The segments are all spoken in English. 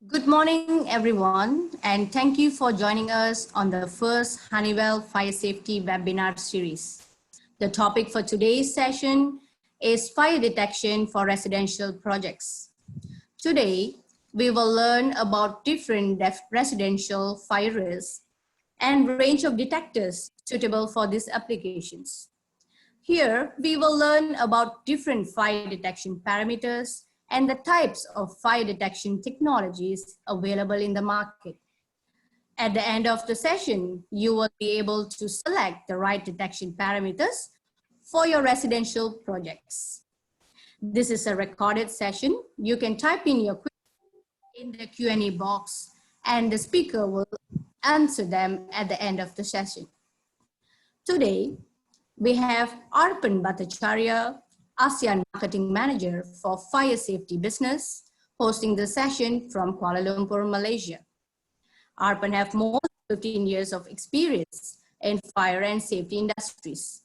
Good morning, everyone, and thank you for joining us on the first Honeywell Fire Safety webinar series. The topic for today's session is fire detection for residential projects. Today, we will learn about different residential fire risks and range of detectors suitable for these applications. Here, we will learn about different fire detection parameters and the types of fire detection technologies available in the market. At the end of the session, you will be able to select the right detection parameters for your residential projects. This is a recorded session. You can type in your questions in the Q&A box and the speaker will answer them at the end of the session. Today, we have Arpan Bhattacharya, ASEAN Marketing Manager for Fire Safety Business, hosting the session from Kuala Lumpur, Malaysia. Arpan has more than 15 years of experience in fire and safety industries.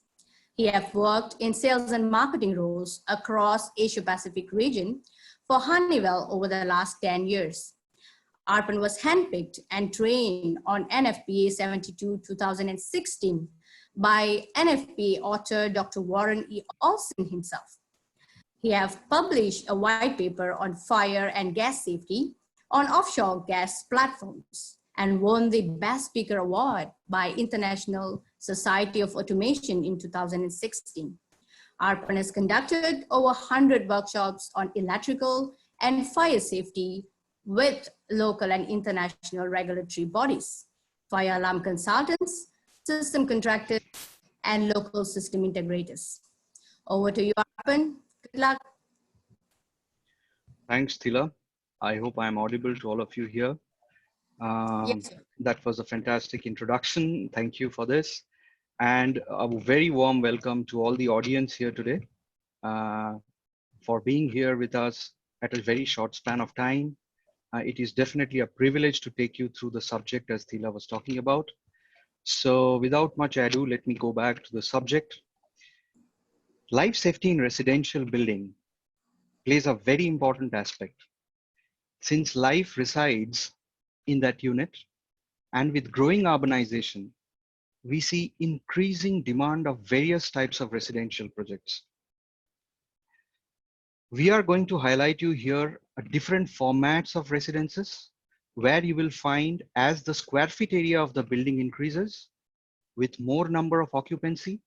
He has worked in sales and marketing roles across Asia-Pacific region for Honeywell over the last 10 years. Arpan was handpicked and trained on NFPA 72 2016 by NFPA author Dr. Warren E. Olson himself. He has published a white paper on fire and gas safety on offshore gas platforms and won the Best Speaker Award by International Society of Automation in 2016. Arpan has conducted over 100 workshops on electrical and fire safety with local and international regulatory bodies, fire alarm consultants, system contractors, and local system integrators. Over to you, Arpan. Good luck. Thanks, Thila. I hope I'm audible to all of you here. Yes, that was a fantastic introduction. Thank you for this. And a very warm welcome to all the audience here today for being here with us at a very short span of time. It is definitely a privilege to take you through the subject as Thila was talking about. So without much ado, let me go back to the subject. Life safety in residential building plays a very important aspect. Since life resides in that unit, and with growing urbanization, we see increasing demand of various types of residential projects. We are going to highlight you here different formats of residences where you will find as the square feet area of the building increases with more number of occupancy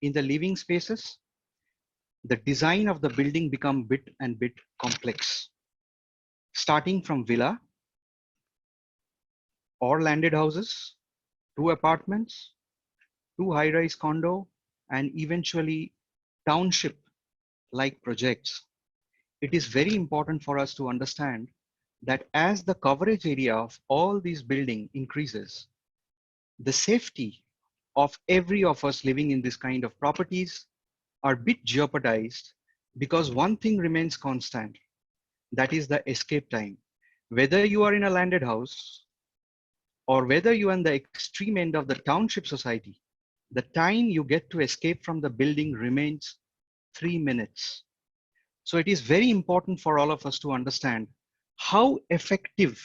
in the living spaces, the design of the building become bit and bit complex. Starting from villa or landed houses, to apartments, to high-rise condo, and eventually township-like projects. It is very important for us to understand that as the coverage area of all these buildings increases, the safety of every of us living in this kind of properties are a bit jeopardized because one thing remains constant, that is the escape time. Whether you are in a landed house or whether you are on the extreme end of the township society, the time you get to escape from the building remains 3 minutes. So it is very important for all of us to understand how effective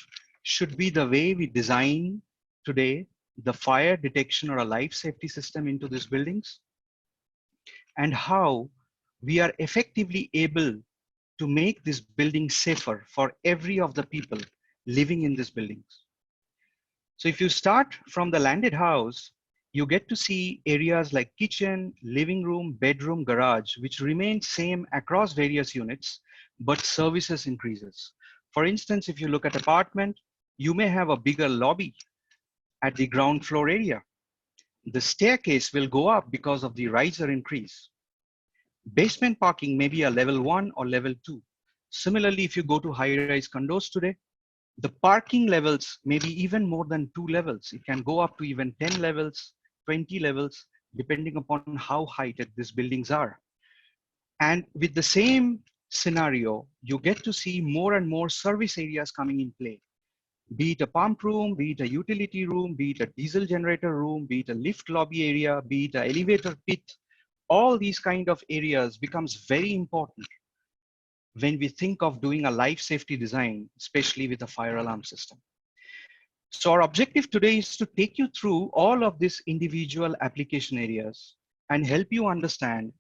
should be the way we design today the fire detection or a life safety system into these buildings, and how we are effectively able to make this building safer for every of the people living in these buildings. So if you start from the landed house, you get to see areas like kitchen, living room, bedroom, garage, which remain same across various units, but services increases. For instance, if you look at apartment, you may have a bigger lobby at the ground floor area. The staircase will go up because of the riser increase. Basement parking may be a level 1 or level 2. Similarly, if you go to high-rise condos today, the parking levels may be even more than 2 levels. It can go up to even 10 levels, 20 levels, depending upon how high these buildings are. And with the same scenario, you get to see more and more service areas coming in play. Be it a pump room, be it a utility room, be it a diesel generator room, be it a lift lobby area, be it an elevator pit, all these kind of areas becomes very important when we think of doing a life safety design, especially with a fire alarm system. So our objective today is to take you through all of these individual application areas and help you understand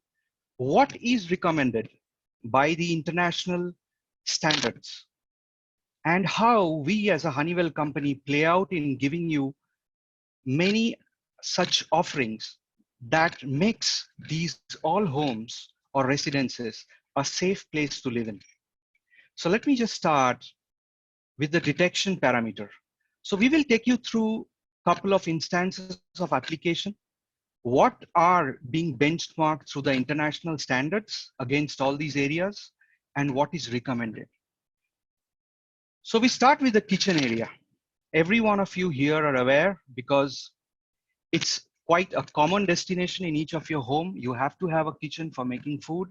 what is recommended by the international standards and how we as a Honeywell company play out in giving you many such offerings that makes these all homes or residences a safe place to live in. So let me just start with the detection parameter. So we will take you through a couple of instances of application, what are being benchmarked through the international standards against all these areas, and what is recommended. So we start with the kitchen area. Every one of you here are aware because it's quite a common destination in each of your home. You have to have a kitchen for making food.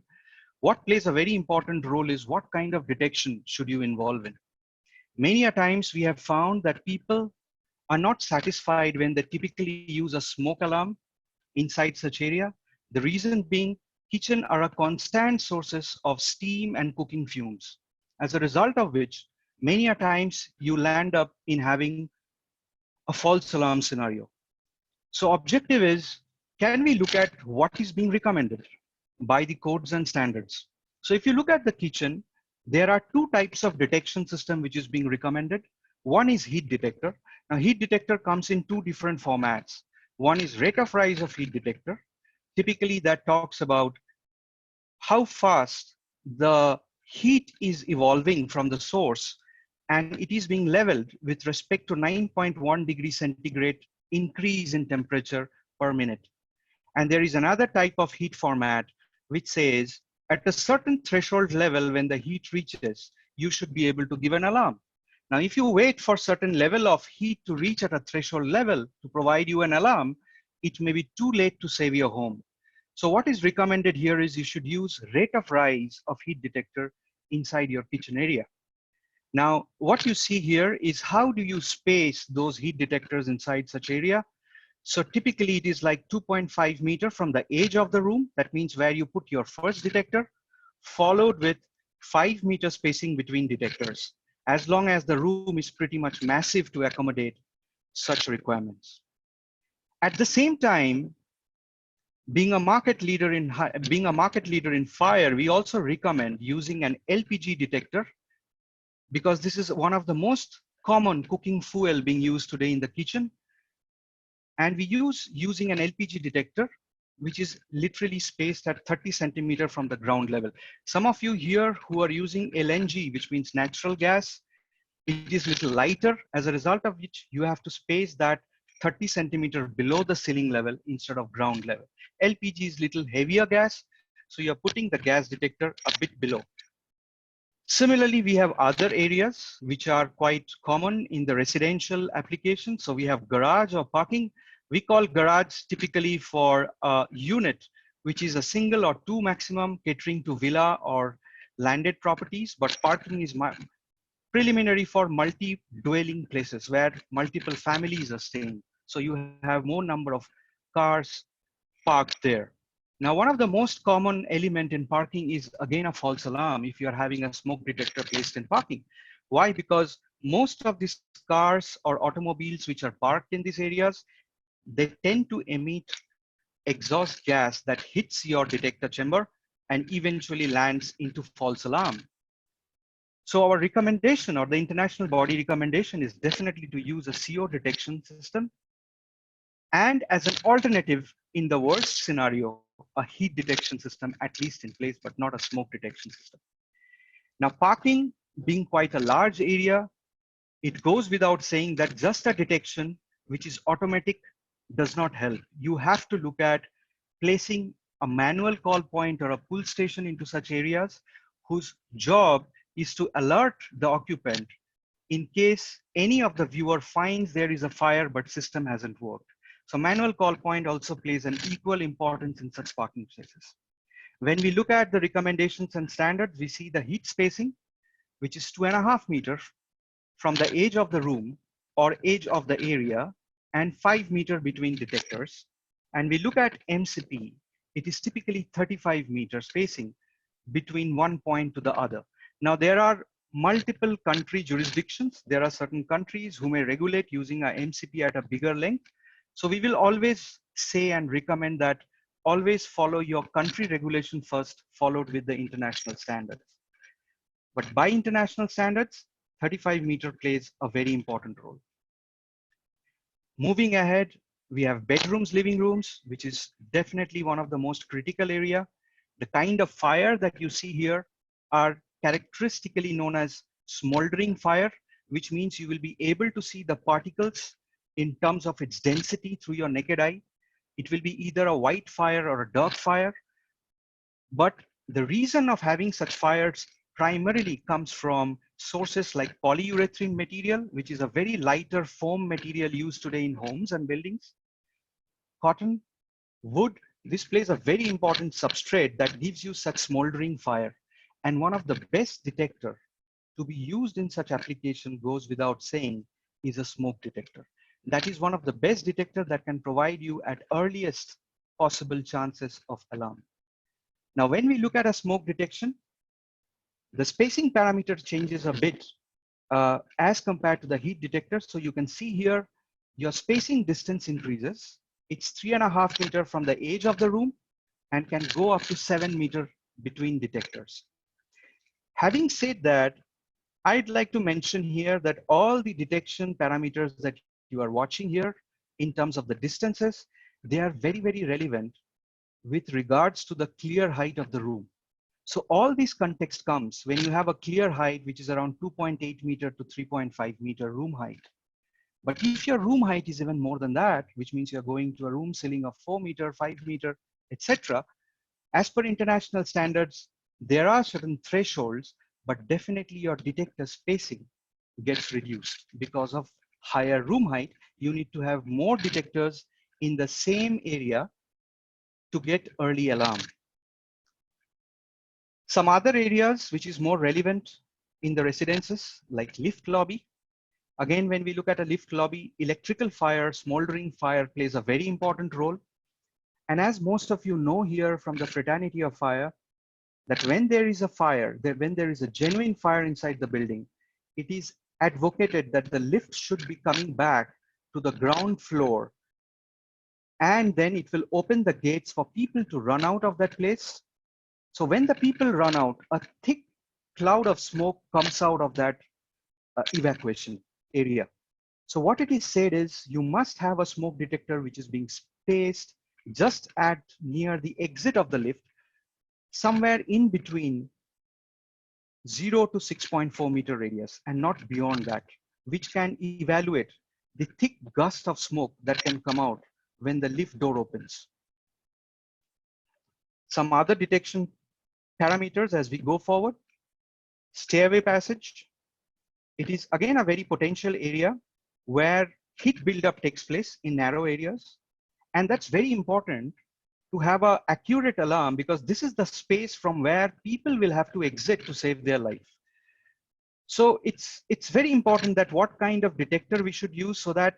What plays a very important role is what kind of detection should you involve in. Many a times we have found that people are not satisfied when they typically use a smoke alarm inside such area. The reason being, kitchen are a constant sources of steam and cooking fumes. As a result of which, many a times you land up in having a false alarm scenario. So objective is, can we look at what is being recommended by the codes and standards? So if you look at the kitchen, there are two types of detection system which is being recommended. One is heat detector. Now heat detector comes in two different formats. One is rate of rise of heat detector. Typically that talks about how fast the heat is evolving from the source, and it is being leveled with respect to 9.1 degrees centigrade increase in temperature per minute. And there is another type of heat format which says at a certain threshold level when the heat reaches, you should be able to give an alarm. Now, if you wait for certain level of heat to reach at a threshold level to provide you an alarm, it may be too late to save your home. So what is recommended here is you should use rate of rise of heat detector inside your kitchen area. Now, what you see here is how do you space those heat detectors inside such area? So typically it is like 2.5 meter from the edge of the room. That means where you put your first detector, followed with 5 meter spacing between detectors, as long as the room is pretty much massive to accommodate such requirements. At the same time, being a market leader in fire, we also recommend using an LPG detector because this is one of the most common cooking fuel being used today in the kitchen. And we using an LPG detector, which is literally spaced at 30 centimeter from the ground level. Some of you here who are using LNG, which means natural gas, it is little lighter, as a result of which you have to space that 30 centimeter below the ceiling level instead of ground level. LPG is little heavier gas, so you're putting the gas detector a bit below. Similarly, we have other areas which are quite common in the residential application. So we have garage or parking. We call garage typically for a unit, which is a single or two maximum catering to villa or landed properties, but parking is preliminary for multi-dwelling places where multiple families are staying. So you have more number of cars parked there. Now, one of the most common element in parking is again a false alarm if you're having a smoke detector placed in parking. Why? Because most of these cars or automobiles which are parked in these areas, they tend to emit exhaust gas that hits your detector chamber and eventually lands into false alarm. So our recommendation or the international body recommendation is definitely to use a CO detection system. And as an alternative, in the worst scenario, a heat detection system at least in place, but not a smoke detection system. Now, parking being quite a large area, it goes without saying that just a detection, which is automatic, does not help. You have to look at placing a manual call point or a pull station into such areas whose job is to alert the occupant in case any of the viewer finds there is a fire but system hasn't worked. So manual call point also plays an equal importance in such parking spaces. When we look at the recommendations and standards, we see the heat spacing, which is 2.5 meters from the edge of the room or edge of the area and 5 meters between detectors. And we look at MCP, it is typically 35 meters spacing between one point to the other. Now, there are multiple country jurisdictions. There are certain countries who may regulate using a MCP at a bigger length. So we will always say and recommend that always follow your country regulation first, followed with the international standards. But by international standards, 35-meter plays a very important role. Moving ahead, we have bedrooms, living rooms, which is definitely one of the most critical area. The kind of fire that you see here are characteristically known as smoldering fire, which means you will be able to see the particles in terms of its density through your naked eye. It will be either a white fire or a dark fire. But the reason of having such fires primarily comes from sources like polyurethane material, which is a very lighter foam material used today in homes and buildings. Cotton, wood, this plays a very important substrate that gives you such smoldering fire. And one of the best detector to be used in such application goes without saying is a smoke detector. That is one of the best detector that can provide you at earliest possible chances of alarm. Now, when we look at a smoke detection, the spacing parameter changes a bit as compared to the heat detector. So you can see here, your spacing distance increases. It's 3.5 meters from the edge of the room and can go up to 7 meters between detectors. Having said that, I'd like to mention here that all the detection parameters that you are watching here in terms of the distances, they are very, very relevant with regards to the clear height of the room. So all this context comes when you have a clear height, which is around 2.8 meter to 3.5 meter room height. But if your room height is even more than that, which means you're going to a room ceiling of 4 meter, 5 meter, etc. As per international standards, there are certain thresholds, but definitely your detector spacing gets reduced because of higher room height. You need to have more detectors in the same area to get early alarm. Some other areas which is more relevant in the residences, like lift lobby. Again, when we look at a lift lobby, electrical fire, smoldering fire plays a very important role. And as most of you know here from the fraternity of fire, that when there is a fire, when there is a genuine fire inside the building, it is advocated that the lift should be coming back to the ground floor. And then it will open the gates for people to run out of that place. So when the people run out, a thick cloud of smoke comes out of that evacuation area. So what it is said is you must have a smoke detector which is being spaced just at near the exit of the lift, somewhere in between 0 to 6.4 meter radius and not beyond that, which can evaluate the thick gust of smoke that can come out when the lift door opens. Some other detection parameters as we go forward. Stairway passage. It is again a very potential area where heat buildup takes place in narrow areas. And that's very important to have an accurate alarm because this is the space from where people will have to exit to save their life. So it's very important that what kind of detector we should use so that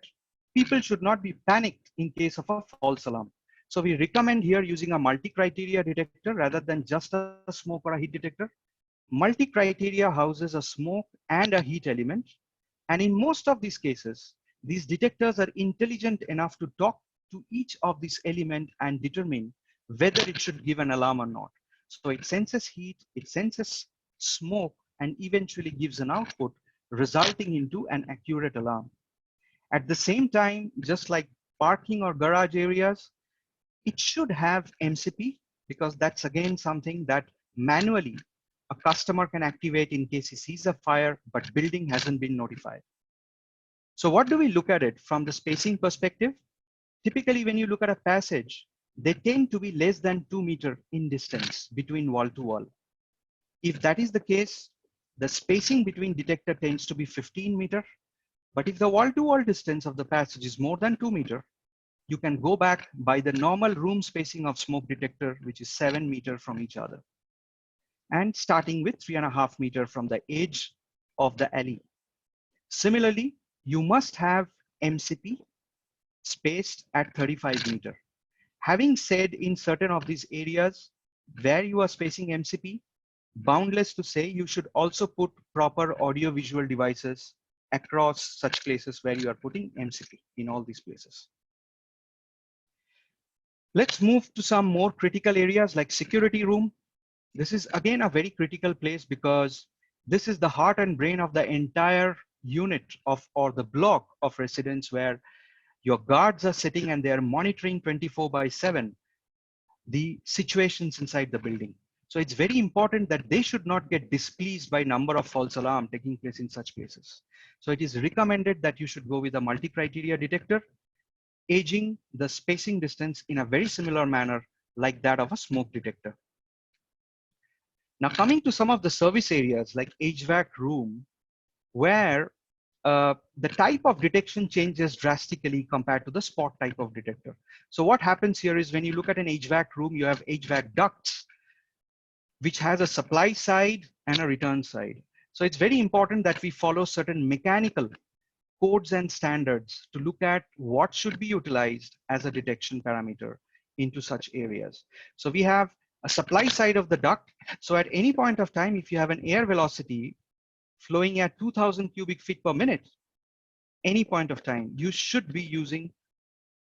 people should not be panicked in case of a false alarm. So we recommend here using a multi-criteria detector rather than just a smoke or a heat detector. Multi-criteria houses a smoke and a heat element. And in most of these cases, these detectors are intelligent enough to talk to each of these elements and determine whether it should give an alarm or not. So it senses heat, it senses smoke, and eventually gives an output, resulting into an accurate alarm. At the same time, just like parking or garage areas, it should have MCP because that's again something that manually a customer can activate in case he sees a fire, but building hasn't been notified. So what do we look at it from the spacing perspective? Typically, when you look at a passage, they tend to be less than 2 meters in distance between wall to wall. If that is the case, the spacing between detector tends to be 15 meters. But if the wall to wall distance of the passage is more than 2 meters, you can go back by the normal room spacing of smoke detector, which is 7 meters from each other. And starting with 3.5 meters from the edge of the alley. Similarly, you must have MCP spaced at 35 meters. Having said in certain of these areas where you are spacing MCP, boundless to say you should also put proper audio visual devices across such places where you are putting MCP in all these places. Let's move to some more critical areas like security room. This is again a very critical place because this is the heart and brain of the entire unit of or the block of residence where your guards are sitting and they are monitoring 24/7 the situations inside the building. So it's very important that they should not get displeased by number of false alarm taking place in such places. So it is recommended that you should go with a multi-criteria detector, aging the spacing distance in a very similar manner like that of a smoke detector. Now coming to some of the service areas like HVAC room, where the type of detection changes drastically compared to the spot type of detector. So what happens here is when you look at an HVAC room, you have HVAC ducts, which has a supply side and a return side. So it's very important that we follow certain mechanical codes and standards to look at what should be utilized as a detection parameter into such areas. So we have a supply side of the duct. So at any point of time, if you have an air velocity flowing at 2000 cubic feet per minute, any point of time, you should be using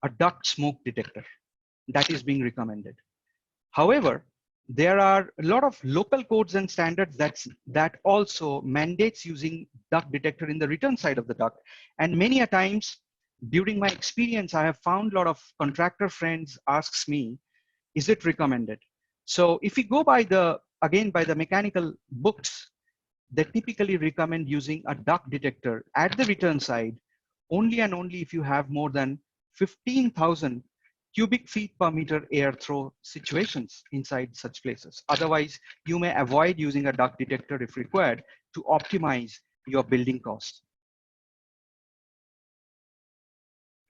a duct smoke detector. That is being recommended. However, there are a lot of local codes and standards that also mandates using duct detector in the return side of the duct. And many a times during my experience, I have found a lot of contractor friends asks me, is it recommended? So if we go by again by the mechanical books, they typically recommend using a duct detector at the return side only and only if you have more than 15,000 cubic feet per meter air throw situations inside such places. Otherwise, you may avoid using a duct detector if required to optimize your building cost.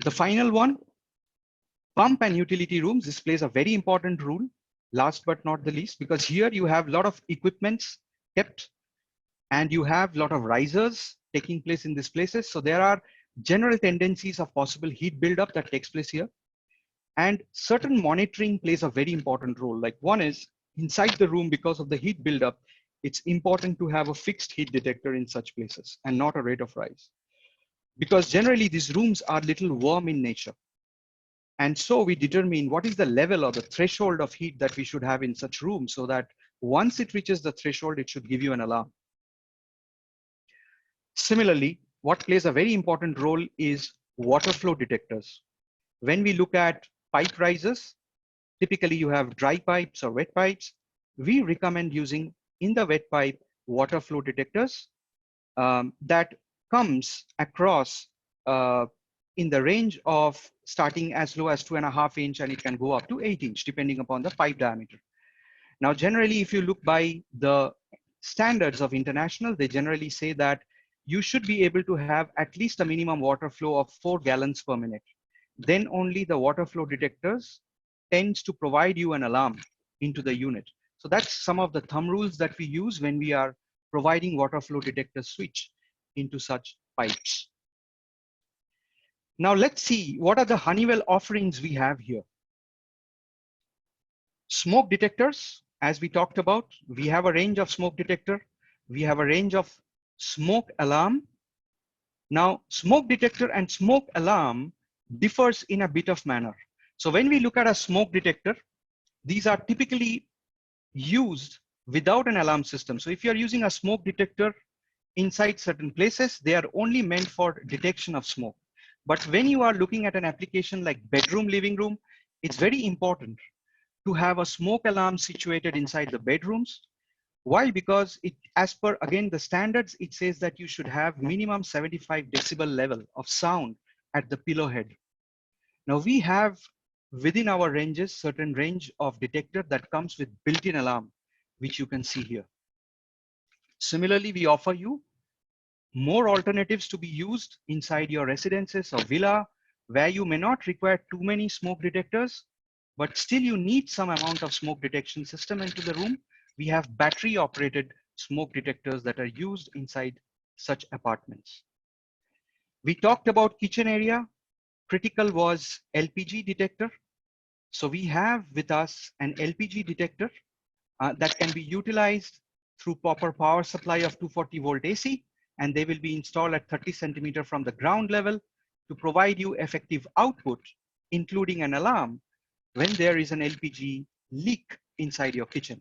The final one, pump and utility rooms. This plays a very important role, last but not the least, because here you have a lot of equipments kept and you have a lot of risers taking place in these places. So there are general tendencies of possible heat buildup that takes place here. And certain monitoring plays a very important role. Like one is inside the room, because of the heat buildup, it's important to have a fixed heat detector in such places and not a rate of rise. Because generally these rooms are little warm in nature. And so we determine what is the level or the threshold of heat that we should have in such rooms so that once it reaches the threshold, it should give you an alarm. Similarly, what plays a very important role is water flow detectors. When we look at pipe risers, typically you have dry pipes or wet pipes. We recommend using in the wet pipe water flow detectors that comes across in the range of starting as low as 2.5 inch and it can go up to 8 inch depending upon the pipe diameter. Now, generally, if you look by the standards of international, they generally say that you should be able to have at least a minimum water flow of 4 gallons per minute. Then only the water flow detectors tends to provide you an alarm into the unit. So that's some of the thumb rules that we use when we are providing water flow detector switch into such pipes. Now let's see what are the Honeywell offerings we have here. Smoke detectors, as we talked about, we have a range of smoke detector. We have a range of smoke alarm. Now, smoke detector and smoke alarm differs in a bit of manner. So when we look at a smoke detector, these are typically used without an alarm system. So if you're using a smoke detector inside certain places, they are only meant for detection of smoke. But when you are looking at an application like bedroom, living room, it's very important to have a smoke alarm situated inside the bedrooms. Why? Because it, as per again the standards, it says that you should have minimum 75 decibel level of sound at the pillow head. Now we have within our ranges certain range of detector that comes with built-in alarm, which you can see here. Similarly, we offer you more alternatives to be used inside your residences or villa where you may not require too many smoke detectors, but still you need some amount of smoke detection system into the room. We have battery operated smoke detectors that are used inside such apartments. We talked about kitchen area. Critical was LPG detector. So we have with us an LPG detector that can be utilized through proper power supply of 240 volt AC, and they will be installed at 30 centimeter from the ground level to provide you effective output, including an alarm when there is an LPG leak inside your kitchen.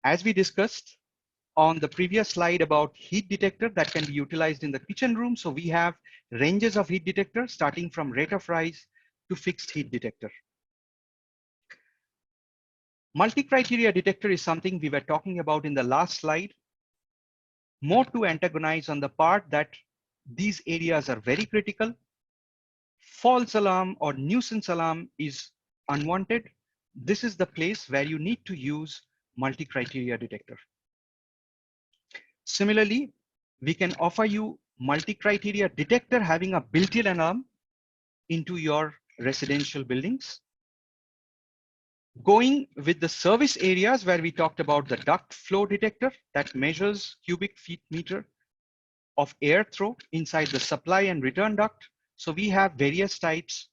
As we discussed on the previous slide about heat detector that can be utilized in the kitchen room. So we have ranges of heat detector starting from rate of rise to fixed heat detector. Multi-criteria detector is something we were talking about in the last slide, more to antagonize on the part that these areas are very critical. False alarm or nuisance alarm is unwanted. This is the place where you need to use multi-criteria detector. Similarly, we can offer you multi-criteria detector having a built-in alarm into your residential buildings. Going with the service areas where we talked about the duct flow detector that measures cubic feet meter of air throw inside the supply and return duct. So we have various types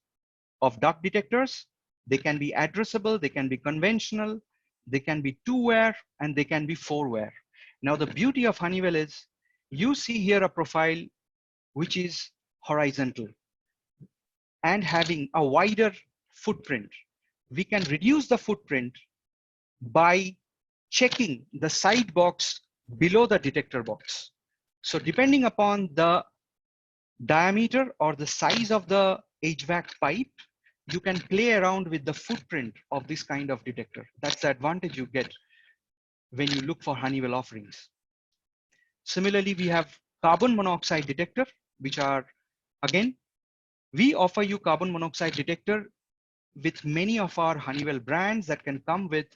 of duct detectors. They can be addressable, they can be conventional, they can be two-wear, and they can be four-wear. Now, the beauty of Honeywell is you see here a profile which is horizontal and having a wider footprint. We can reduce the footprint by checking the side box below the detector box. So depending upon the diameter or the size of the HVAC pipe, you can play around with the footprint of this kind of detector. That's the advantage you get when you look for Honeywell offerings. Similarly, we have carbon monoxide detector, which are, again, we offer you carbon monoxide detector with many of our Honeywell brands that can come with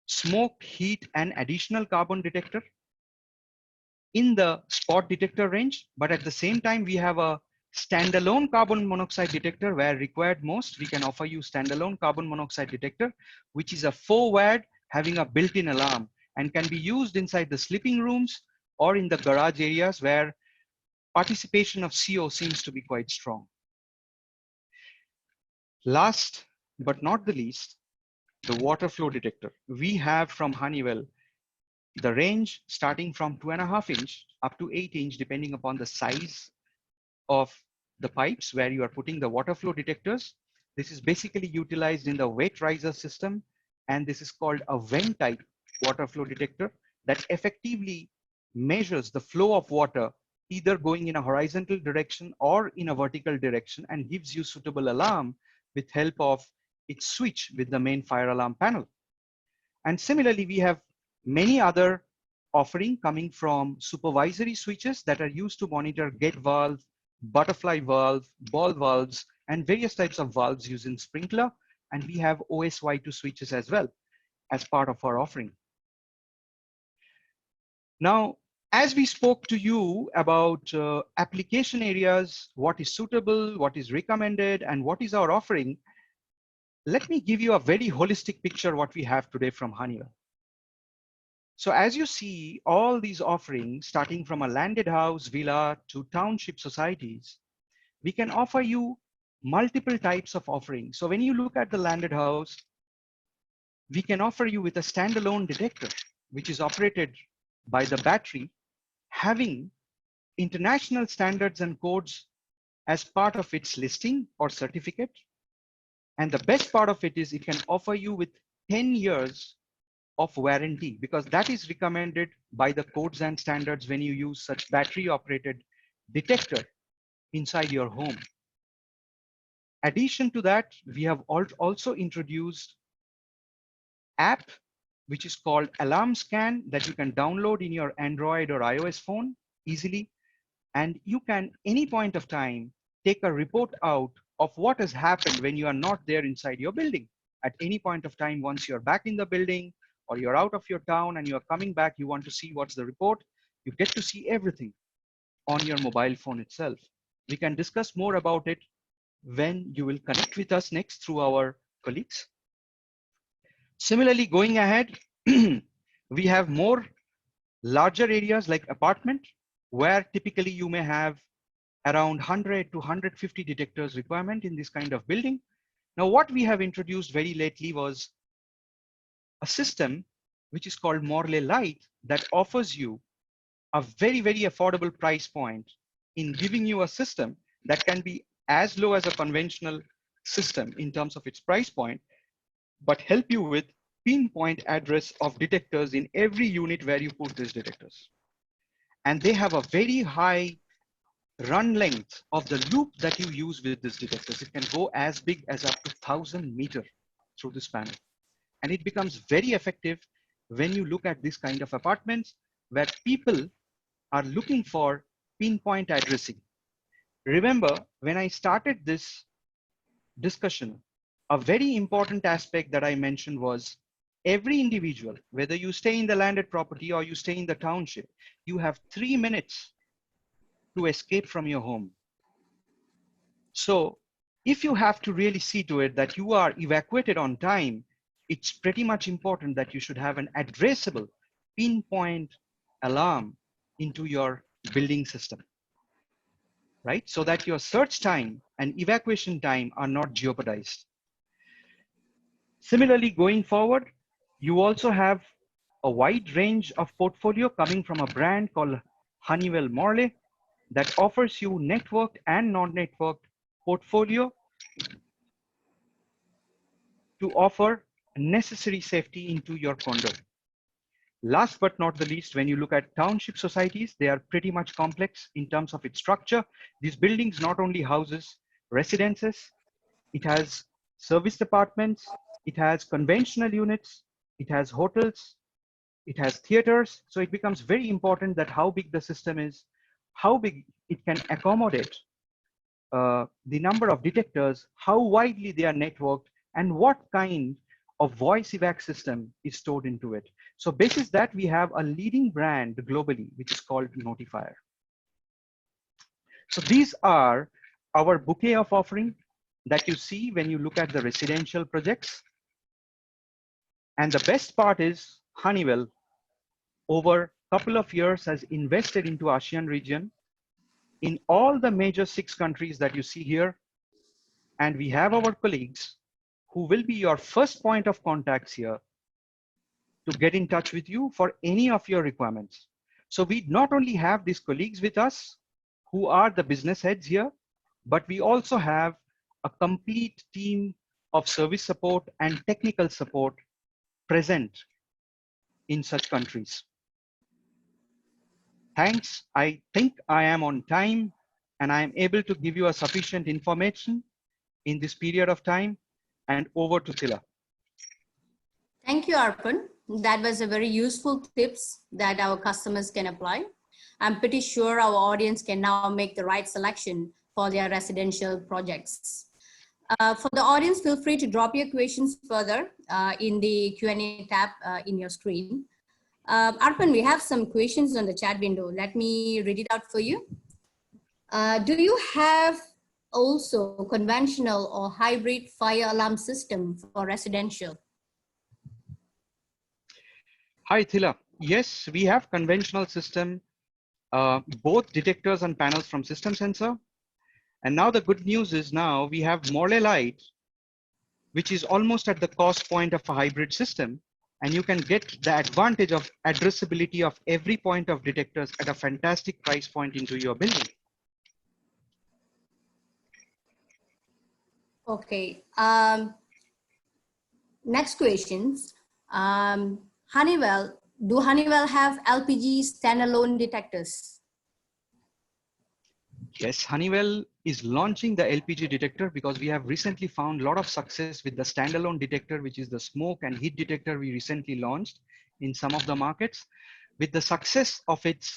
smoke, heat, and additional carbon detector in the spot detector range. But at the same time, we have a standalone carbon monoxide detector where required most. We can offer you standalone carbon monoxide detector, which is a 4-watt having a built-in alarm and can be used inside the sleeping rooms or in the garage areas where participation of CO seems to be quite strong. Last but not the least, the water flow detector. We have from Honeywell the range starting from 2.5 inch up to 8 inch, depending upon the size of the pipes where you are putting the water flow detectors. This is basically utilized in the wet riser system, and this is called a vent type water flow detector that effectively measures the flow of water either going in a horizontal direction or in a vertical direction and gives you suitable alarm with help of its switch with the main fire alarm panel. And similarly, we have many other offering coming from supervisory switches that are used to monitor gate valve, butterfly valve, ball valves, and various types of valves using sprinkler. And we have OSY2 switches as well as part of our offering. Now, as we spoke to you about application areas, what is suitable, what is recommended, and what is our offering, let me give you a very holistic picture what we have today from Honeywell. So as you see, all these offerings, starting from a landed house, villa to township societies, we can offer you multiple types of offerings. So when you look at the landed house, we can offer you with a standalone detector, which is operated by the battery, having international standards and codes as part of its listing or certificate. And the best part of it is it can offer you with 10 years of warranty, because that is recommended by the codes and standards when you use such battery operated detector inside your home. Addition to that, we have also introduced app which is called Alarm Scan that you can download in your Android or iOS phone easily, and you can any point of time take a report out of what has happened when you are not there inside your building. At any point of time, once you're back in the building or you're out of your town and you're coming back, you want to see what's the report, you get to see everything on your mobile phone itself. We can discuss more about it when you will connect with us next through our colleagues. Similarly, going ahead, we have more larger areas like apartment, where typically you may have around 100 to 150 detectors requirement in this kind of building. Now, what we have introduced very lately was a system which is called Morley Lite, that offers you a very, very affordable price point in giving you a system that can be as low as a conventional system in terms of its price point, but help you with pinpoint address of detectors in every unit where you put these detectors. And they have a very high run length of the loop that you use with these detectors. It can go as big as up to 1,000 meters through this panel. And it becomes very effective when you look at this kind of apartments where people are looking for pinpoint addressing. Remember, when I started this discussion, a very important aspect that I mentioned was every individual, whether you stay in the landed property or you stay in the township, you have 3 minutes to escape from your home. So if you have to really see to it that you are evacuated on time, it's pretty much important that you should have an addressable pinpoint alarm into your building system, right? So that your search time and evacuation time are not jeopardized. Similarly, going forward, you also have a wide range of portfolio coming from a brand called Honeywell Morley that offers you networked and non-networked portfolio to offer necessary safety into your condo. Last but not the least, when you look at township societies, they are pretty much complex in terms of its structure. These buildings not only houses residences, it has service departments, it has conventional units, it has hotels, it has theaters. So it becomes very important that how big the system is, how big it can accommodate the number of detectors, how widely they are networked, and what kind of voice evac system is stored into it. So basis that, we have a leading brand globally, which is called Notifier. So these are our bouquet of offering that you see when you look at the residential projects. And the best part is Honeywell over a couple of years has invested into ASEAN region in all the major 6 countries that you see here. And we have our colleagues who will be your first point of contacts here to get in touch with you for any of your requirements. So we not only have these colleagues with us who are the business heads here, but we also have a complete team of service support and technical support present in such countries. Thanks. I think I am on time and I am able to give you a sufficient information in this period of time. And over to Tila. Thank you, Arpan. That was a very useful tips that our customers can apply. I'm pretty sure our audience can now make the right selection for their residential projects. For the audience, feel free to drop your questions further in the Q&A tab in your screen. Arpan, we have some questions on the chat window. Let me read it out for you. Do you have also conventional or hybrid fire alarm system for residential? Hi, Thila. Yes, we have conventional system, both detectors and panels from System Sensor. And now the good news is now we have Morley Lite, which is almost at the cost point of a hybrid system. And you can get the advantage of addressability of every point of detectors at a fantastic price point into your building. Okay. Next questions. Honeywell, do Honeywell have LPG standalone detectors? Yes, Honeywell is launching the LPG detector because we have recently found a lot of success with the standalone detector, which is the smoke and heat detector we recently launched in some of the markets. With the success of its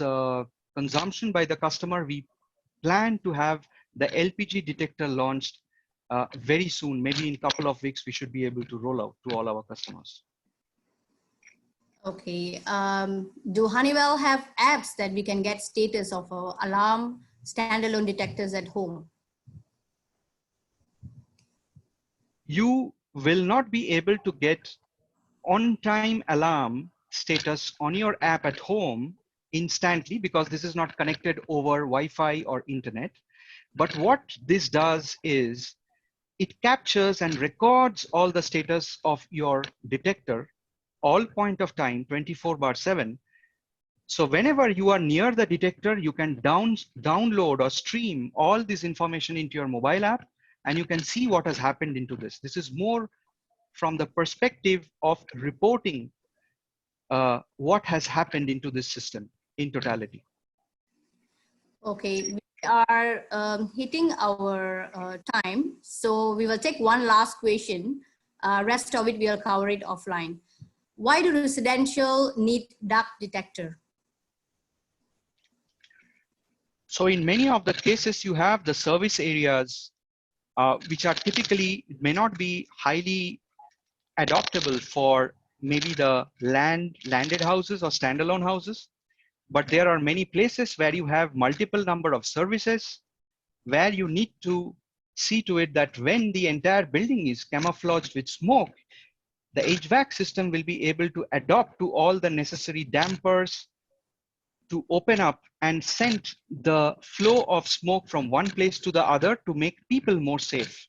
consumption by the customer, we plan to have the LPG detector launched very soon. Maybe in a couple of weeks, we should be able to roll out to all our customers. Okay. Do Honeywell have apps that we can get status of alarm standalone detectors at home? You will not be able to get on-time alarm status on your app at home instantly because this is not connected over Wi-Fi or internet. But what this does is it captures and records all the status of your detector all point of time, 24/7. So whenever you are near the detector, you can download or stream all this information into your mobile app, and you can see what has happened into this. This is more from the perspective of reporting what has happened into this system in totality. Okay, we are hitting our time, so we will take one last question. Rest of it we will cover it offline. Why do residential need duct detector? So in many of the cases, you have the service areas, which are typically may not be highly adoptable for maybe the landed houses or standalone houses. But there are many places where you have multiple number of services, where you need to see to it that when the entire building is camouflaged with smoke, the HVAC system will be able to adapt to all the necessary dampers to open up and send the flow of smoke from one place to the other to make people more safe.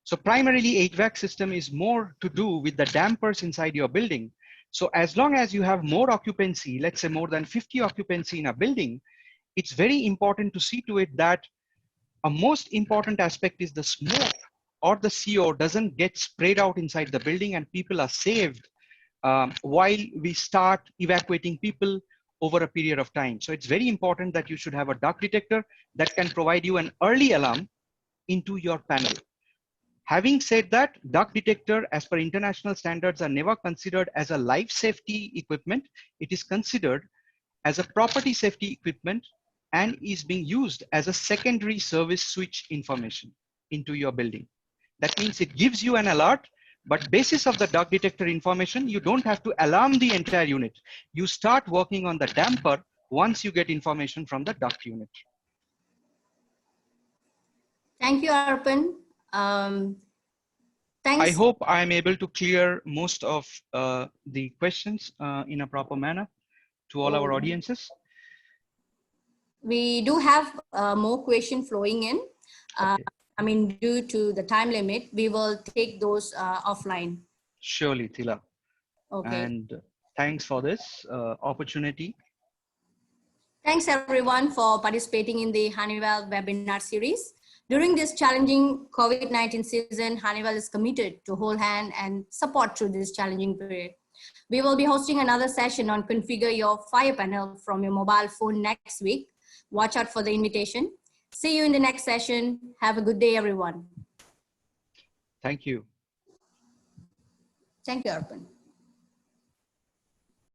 So primarily HVAC system is more to do with the dampers inside your building. So as long as you have more occupancy, let's say more than 50 occupancy in a building, it's very important to see to it that a most important aspect is the smoke or the CO doesn't get sprayed out inside the building and people are saved while we start evacuating people over a period of time. So it's very important that you should have a duct detector that can provide you an early alarm into your panel. Having said that, duct detector as per international standards are never considered as a life safety equipment. It is considered as a property safety equipment and is being used as a secondary service switch information into your building. That means it gives you an alert, but basis of the duct detector information, you don't have to alarm the entire unit. You start working on the damper once you get information from the duct unit. Thank you, Arpan. Thanks. I hope I'm able to clear most of the questions in a proper manner to all our audiences. We do have more questions flowing in. Okay. I mean, due to the time limit, we will take those offline. Surely, Tila. Okay. And thanks for this opportunity. Thanks everyone for participating in the Honeywell webinar series. During this challenging COVID-19 season, Honeywell is committed to hold hand and support through this challenging period. We will be hosting another session on configure your fire panel from your mobile phone next week. Watch out for the invitation. See you in the next session. Have a good day, everyone. Thank you. Thank you, Arpan.